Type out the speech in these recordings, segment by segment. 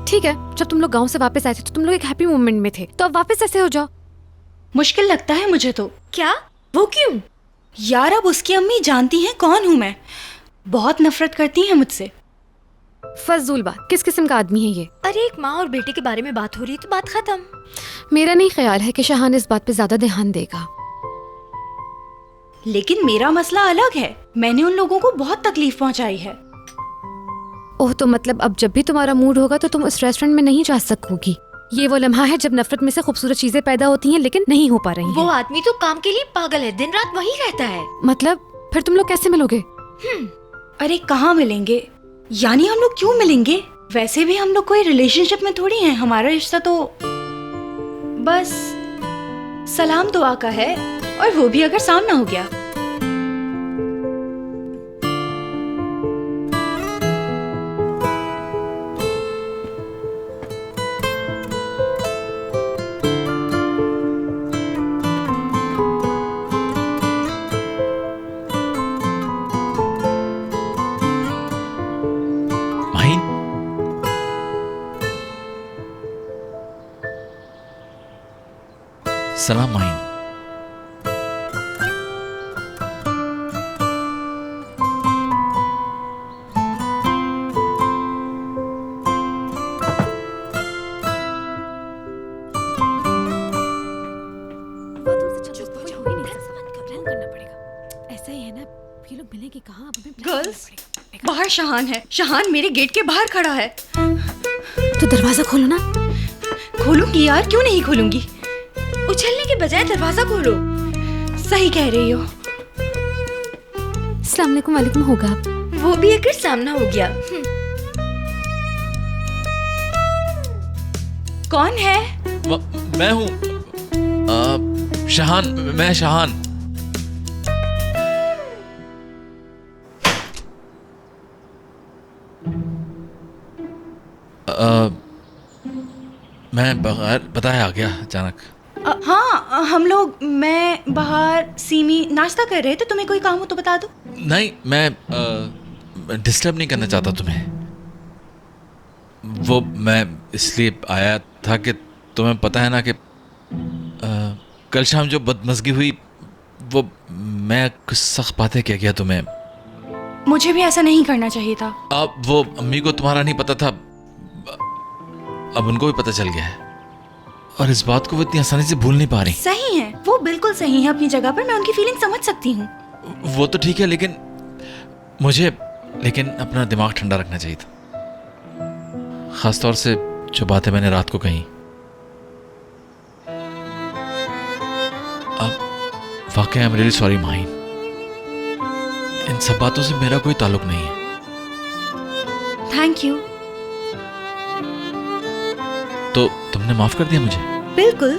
ठीक है, जब तुम लोग गांव से वापस आए थे तो तुम लोग एक हैप्पी मोमेंट में थे, तो अब वापस ऐसे हो जाओ। मुश्किल लगता है मुझे तो। क्या? वो क्यों? यार अब उसकी अम्मी जानती हैं कौन हूँ मैं, बहुत नफरत करती हैं मुझसे। फजूल बात, किस किस्म का आदमी है ये? अरे एक माँ और बेटे के बारे में बात हो रही है तो बात खत्म। मेरा नहीं ख्याल है कि शाहान इस बात पे ज्यादा ध्यान देगा। लेकिन मेरा मसला अलग है, मैंने उन लोगों को बहुत तकलीफ पहुंचाई है। ओह, तो मतलब अब जब भी तुम्हारा मूड होगा तो तुम उस रेस्टोरेंट में नहीं जा सकोगी। ये वो लम्हा है जब नफरत में से खूबसूरत चीजें पैदा होती हैं लेकिन नहीं हो पा रही वो हैं। आदमी तो काम के लिए पागल है, दिन रात वहीं रहता है। मतलब फिर तुम लोग कैसे मिलोगे? अरे कहाँ मिलेंगे, यानी हम लोग क्यों मिलेंगे? वैसे भी हम लोग कोई रिलेशनशिप में थोड़ी हैं, हमारा रिश्ता तो बस सलाम दुआ का है, और वो भी अगर सामना हो गया। सलाम माइन। ऐसा ही है ना, ये लोग मिलेंगे कहाँ? गर्ल्स, बाहर शाहान है, शाहान मेरे गेट के बाहर खड़ा है। तो दरवाजा खोलो ना। खोलूंगी यार, क्यों नहीं खोलूंगी। उछलने के बजाय दरवाजा खोलो। सही कह रही हो। अस्सलाम वालेकुम। वालेकुम होगा। वो भी अगर सामना हो गया। कौन है? मैं हूँ शाहान, मैं शाहान। मैं बगैर बताए आ गया अचानक। हाँ हम लोग, मैं बाहर सीमी नाश्ता कर रहे थे, तुम्हें कोई काम हो तो बता दो। नहीं, मैं डिस्टर्ब नहीं करना चाहता तुम्हें। वो मैं इसलिए आया था कि तुम्हें पता है ना कि कल शाम जो बदमज़गी हुई, वो मैं कुछ सख्त बातें कह गया तुम्हें। मुझे भी ऐसा नहीं करना चाहिए था। अब वो अम्मी को तुम्हारा नहीं पता था, अब उनको भी पता चल गया है, और इस बात को वो इतनी आसानी से भूल नहीं पा रही। सही है, वो बिल्कुल सही है अपनी जगह पर, मैं उनकी फीलिंग समझ सकती हूँ। वो तो ठीक है, लेकिन अपना दिमाग ठंडा रखना चाहिए था, खास तौर से जो बातें मैंने रात को कही। अब वाकई I am really sorry mine, इन सब बातों से मेरा कोई ताल्लुक नहीं है। Thank you. तो तुमने माफ कर दिया मुझे? बिल्कुल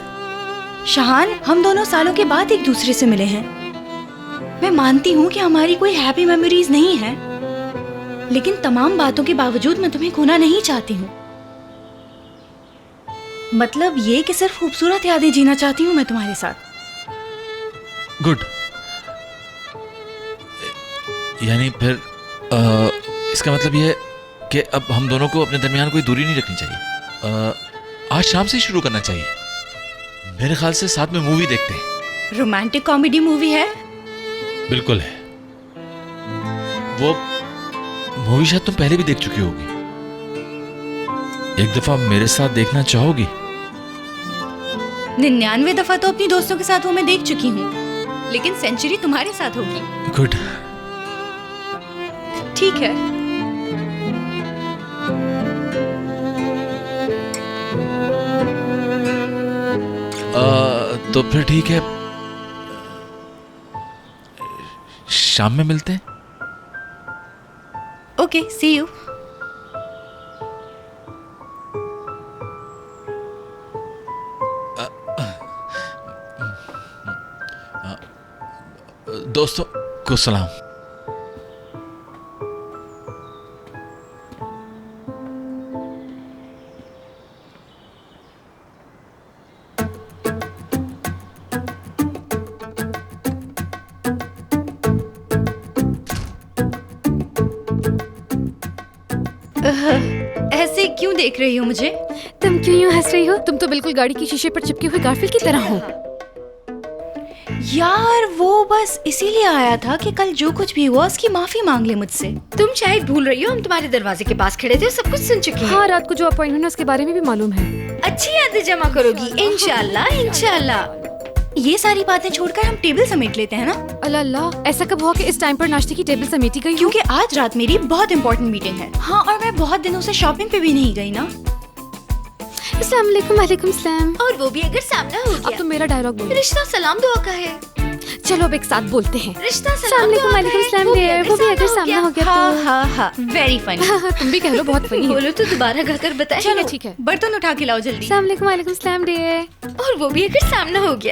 शाहान, हम दोनों सालों के बाद एक दूसरे से मिले हैं। मैं मानती हूँ कि हमारी कोई हैप्पी मेमोरीज नहीं है, लेकिन तमाम बातों के बावजूद मैं तुम्हें खोना नहीं चाहती हूँ। मतलब ये कि सिर्फ खूबसूरत यादें जीना चाहती हूँ मैं तुम्हारे साथ। गुड। यानी फिर इसका मतलब ये है कि अब हम दोनों को अपने दरमियान कोई दूरी नहीं रखनी चाहिए। आज शाम से शुरू करना चाहिए। मेरे ख्याल से साथ में मूवी देखते हैं। रोमांटिक कॉमेडी मूवी है? बिल्कुल है। वो मूवी शायद तुम पहले भी देख चुकी होगी। एक दफा मेरे साथ देखना चाहोगी? 99 दफा तो अपनी दोस्तों के साथ वो मैं देख चुकी हूँ, लेकिन सेंचुरी तुम्हारे साथ होगी। गुड। ठीक है। तो फिर ठीक है, शाम में मिलते हैं। Okay, see you. दोस्तों को सलाम। ऐसे क्यों देख रही हो मुझे? तुम क्यों यूं हंस रही हो? तुम तो बिल्कुल गाड़ी की शीशे पर चिपके हुए गारफिल की तरह हो। यार वो बस इसीलिए आया था कि कल जो कुछ भी हुआ उसकी माफी मांग ले मुझसे। तुम शायद भूल रही हो, हम तुम्हारे दरवाजे के पास खड़े थे और सब कुछ सुन चुके हैं। हाँ, रात को जो अपॉइंटमेंट है उसके बारे में भी मालूम है। अच्छी यादें जमा करोगी इंशाल्लाह इंशाल्लाह। ये सारी बातें छोड़कर हम टेबल समेट लेते हैं ना, अल्लाह अल्लाह, ऐसा कब हुआ कि इस टाइम पर नाश्ते की टेबल समेटी गई हो? क्योंकि आज रात मेरी बहुत इंपॉर्टेंट मीटिंग है। हाँ, और मैं बहुत दिनों से शॉपिंग पे भी नहीं गई ना। अस्सलाम वालेकुम। वालेकुम सलाम। और वो भी अगर सामना हो अब गया। तो मेरा डायलॉग बोलो। रिश्ता सलाम दुआ का है। चलो अब एक साथ बोलते हैं। रिश्ता अस्सलाम सलाम वालेकुम। दुआ का वालेकुम है। सलाम डियर। वो भी अगर सामना हो गया हाँ तो। हाँ हाँ, वेरी फनी। तुम भी कह लो, बहुत फनी है। बोलो तो दोबारा गाकर बताए। ठीक है ठीक है। बर्तन उठा के लाओ जल्दी। अस्सलाम वालेकुम। वालेकुम सलाम डियर। और वो भी अगर सामना हो गया।